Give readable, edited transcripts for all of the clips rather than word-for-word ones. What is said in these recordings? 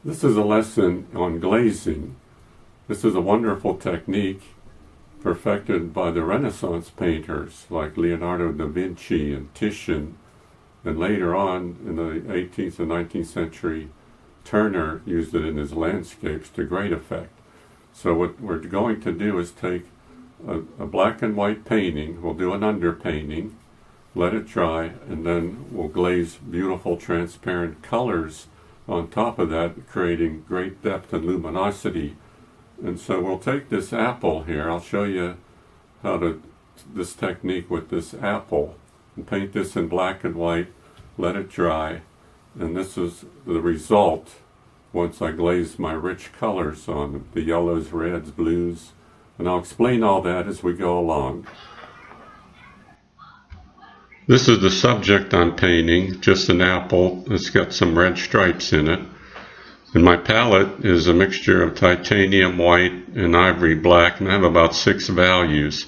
This is a lesson on glazing. This is a wonderful technique perfected by the Renaissance painters like Leonardo da Vinci and Titian, and later on in the 18th and 19th century, Turner used it in his landscapes to great effect. So what we're going to do is take a black and white painting, we'll do an underpainting, let it dry, and then we'll glaze beautiful transparent colors on top of that, creating great depth and luminosity. And so we'll take this apple here. I'll show you how to this technique with this apple, and paint this in black and white, let it dry, and this is the result once I glaze my rich colors on the yellows, reds, blues, and I'll explain all that as we go along. This is the subject I'm painting, just an apple. It's got some red stripes in it. And my palette is a mixture of titanium white and ivory black, and I have about 6 values.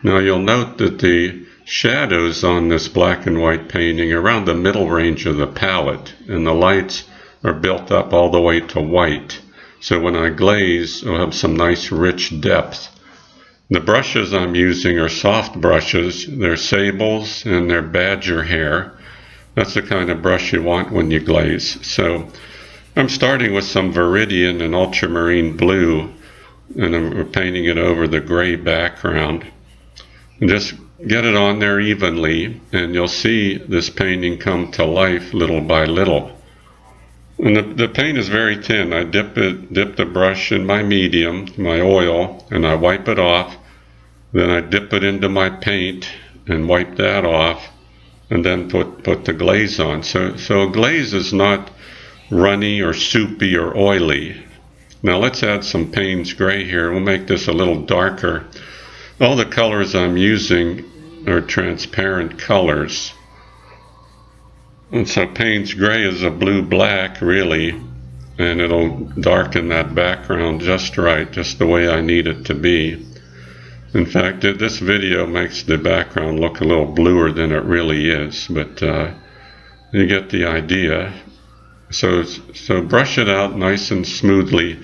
Now you'll note that the shadows on this black and white painting are around the middle range of the palette, and the lights are built up all the way to white. So when I glaze, I'll have some nice rich depth. The brushes I'm using are soft brushes. They're sables and they're badger hair. That's the kind of brush you want when you glaze. So I'm starting with some Viridian and ultramarine blue, and I'm painting it over the gray background. And just get it on there evenly, and you'll see this painting come to life little by little. And the paint is very thin. I dip the brush in my medium, my oil, and I wipe it off. Then I dip it into my paint and wipe that off, and then put the glaze on. So a glaze is not runny or soupy or oily. Now let's add some Payne's Gray here. We'll make this a little darker. All the colors I'm using are transparent colors. And so Payne's Gray is a blue-black, really, and it'll darken that background just right, just the way I need it to be. In fact, this video makes the background look a little bluer than it really is, but you get the idea. So brush it out nice and smoothly.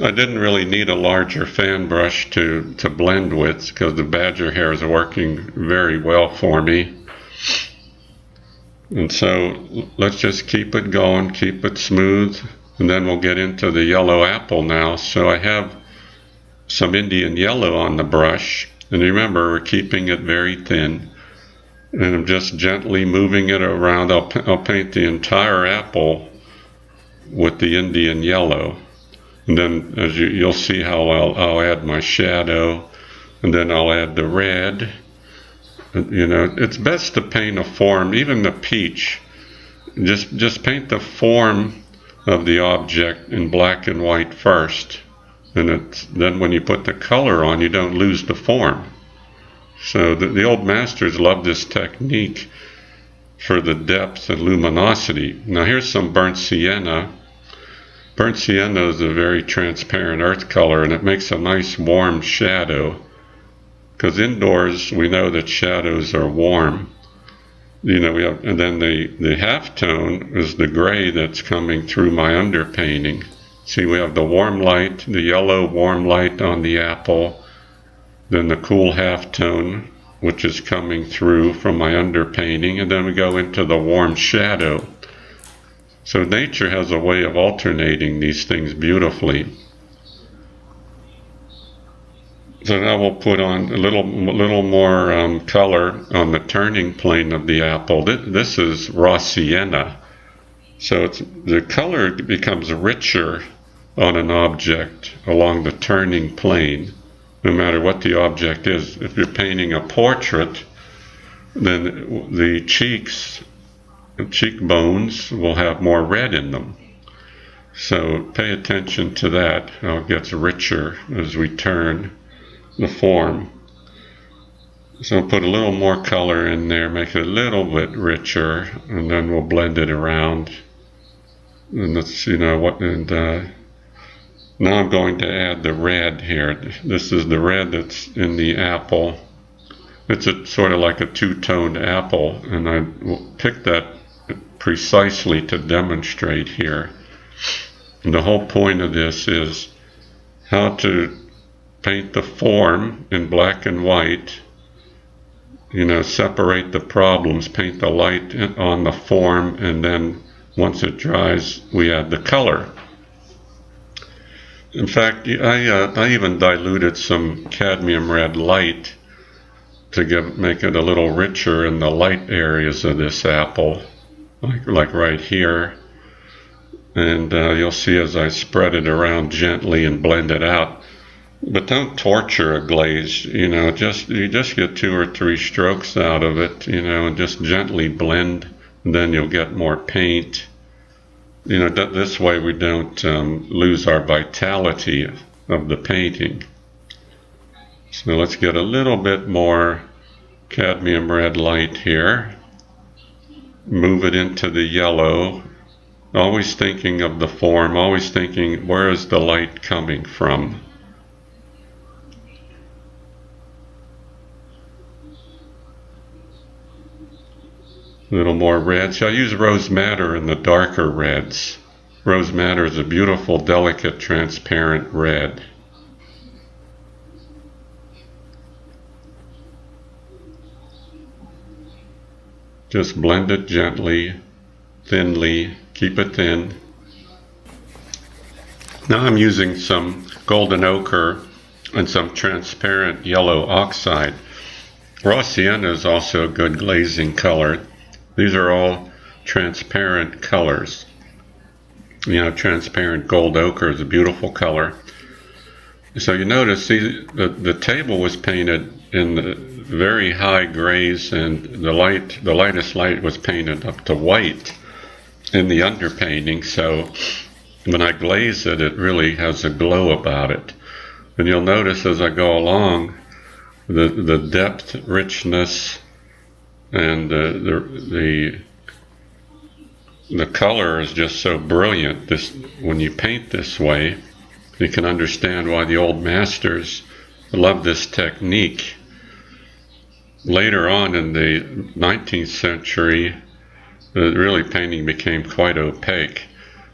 I didn't really need a larger fan brush to blend with, because the badger hair is working very well for me. And so let's just keep it going, keep it smooth, and then we'll get into the yellow apple now. So I have some Indian yellow on the brush, and remember, we're keeping it very thin, and I'm just gently moving it around. I'll paint the entire apple with the Indian yellow, and then as you'll see how I'll add my shadow, and then I'll add the red. You know, it's best to paint a form, even the peach. Just paint the form of the object in black and white first, and then when you put the color on, you don't lose the form. So the old masters loved this technique for the depth and luminosity. Now here's some burnt sienna. Burnt sienna is a very transparent earth color, and it makes a nice warm shadow, because indoors we know that shadows are warm. You know, and then the halftone is the gray that's coming through my underpainting. See, we have the warm light, the yellow warm light on the apple, then the cool halftone, which is coming through from my underpainting, and then we go into the warm shadow. So nature has a way of alternating these things beautifully. So now we'll put on a little more color on the turning plane of the apple. This is raw sienna. So the color becomes richer on an object along the turning plane, no matter what the object is. If you're painting a portrait, then the cheekbones will have more red in them. So pay attention to that, how it gets richer as we turn the form. So put a little more color in there, make it a little bit richer, and then we'll blend it around. And that's, you know what, and now I'm going to add the red here. This is the red that's in the apple. It's sort of like a two-toned apple, and I picked that precisely to demonstrate here. And the whole point of this is how to paint the form in black and white, separate the problems, paint the light on the form, and then once it dries, we add the color. In fact, I even diluted some cadmium red light to make it a little richer in the light areas of this apple, like right here. And you'll see as I spread it around gently and blend it out. But don't torture a glaze, you just get 2 or 3 strokes out of it, and just gently blend, and then you'll get more paint. This way we don't lose our vitality of the painting. So let's get a little bit more cadmium red light here. Move it into the yellow. Always thinking of the form, always thinking, where is the light coming from? A little more red. So I use rose madder in the darker reds. Rose madder is a beautiful, delicate, transparent red. Just blend it gently, thinly, keep it thin. Now I'm using some golden ochre and some transparent yellow oxide. Raw sienna is also a good glazing color. These are all transparent colors. Transparent gold ochre is a beautiful color. So you notice the table was painted in the very high grays, and the lightest light was painted up to white in the underpainting. So when I glaze it, it really has a glow about it. And you'll notice as I go along, the depth, richness, and the color is just so brilliant. When you paint this way, you can understand why the old masters loved this technique. Later on in the 19th century, really painting became quite opaque.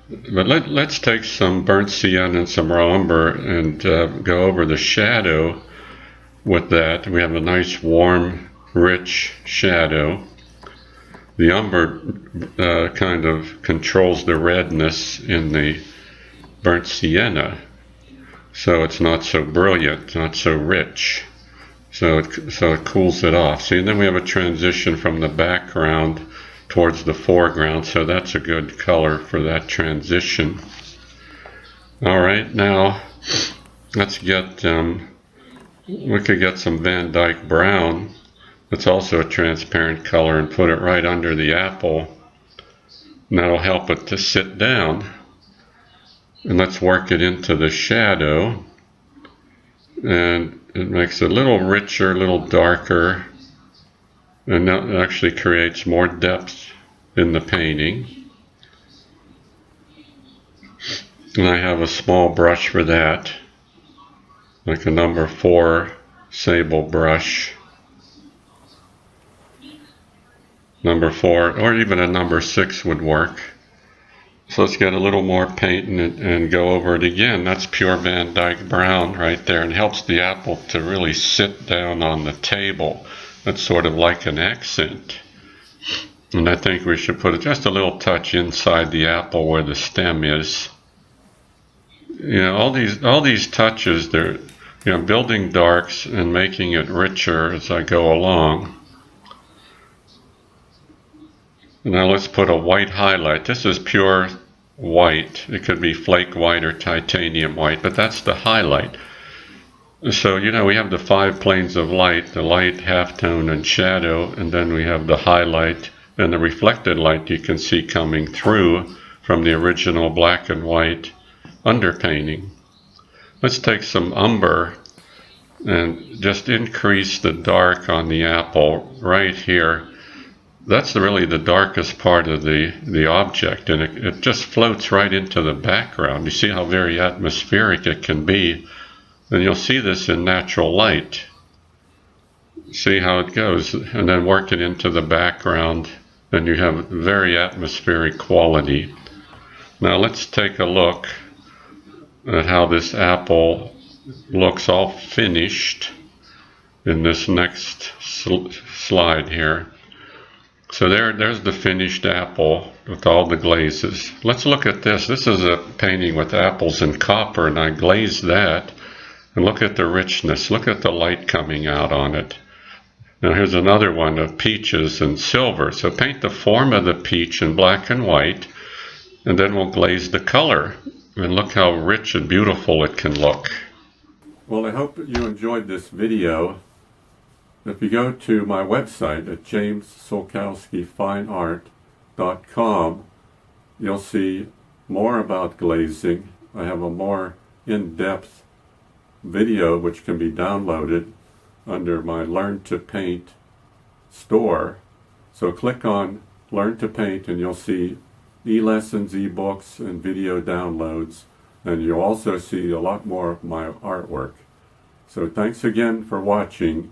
But let's take some burnt sienna and some raw umber and go over the shadow with that. We have a nice warm, rich shadow. The umber kind of controls the redness in the burnt sienna, so it's not so brilliant, not so rich. So it cools it off. See, and then we have a transition from the background towards the foreground, so that's a good color for that transition. All right, now let's get, we could get some Van Dyke brown. It's also a transparent color, and put it right under the apple, and that'll help it to sit down. And let's work it into the shadow, and it makes it a little richer, a little darker, and that actually creates more depth in the painting. And I have a small brush for that, like a number 4 sable brush. Number 4, or even a number 6 would work. So let's get a little more paint and go over it again. That's pure Van Dyke brown right there, and helps the apple to really sit down on the table. That's sort of like an accent. And I think we should put just a little touch inside the apple where the stem is. All these touches, they're building darks and making it richer as I go along. Now let's put a white highlight. This is pure white. It could be flake white or titanium white, but that's the highlight. So, we have the 5 planes of light, the light, halftone, and shadow, and then we have the highlight and the reflected light you can see coming through from the original black and white underpainting. Let's take some umber and just increase the dark on the apple right here. That's really the darkest part of the object, and it just floats right into the background. You see how very atmospheric it can be, and you'll see this in natural light. See how it goes, and then work it into the background, and you have very atmospheric quality. Now let's take a look at how this apple looks all finished in this next slide here. So there's the finished apple with all the glazes. Let's look at this. This is a painting with apples and copper, and I glazed that. And look at the richness. Look at the light coming out on it. Now here's another one of peaches and silver. So paint the form of the peach in black and white, and then we'll glaze the color. And look how rich and beautiful it can look. Well, I hope you enjoyed this video. If you go to my website at jamessolkowskifineart.com, you'll see more about glazing. I have a more in-depth video which can be downloaded under my Learn to Paint store. So click on Learn to Paint and you'll see e-lessons, e-books, and video downloads, and you'll also see a lot more of my artwork. So thanks again for watching.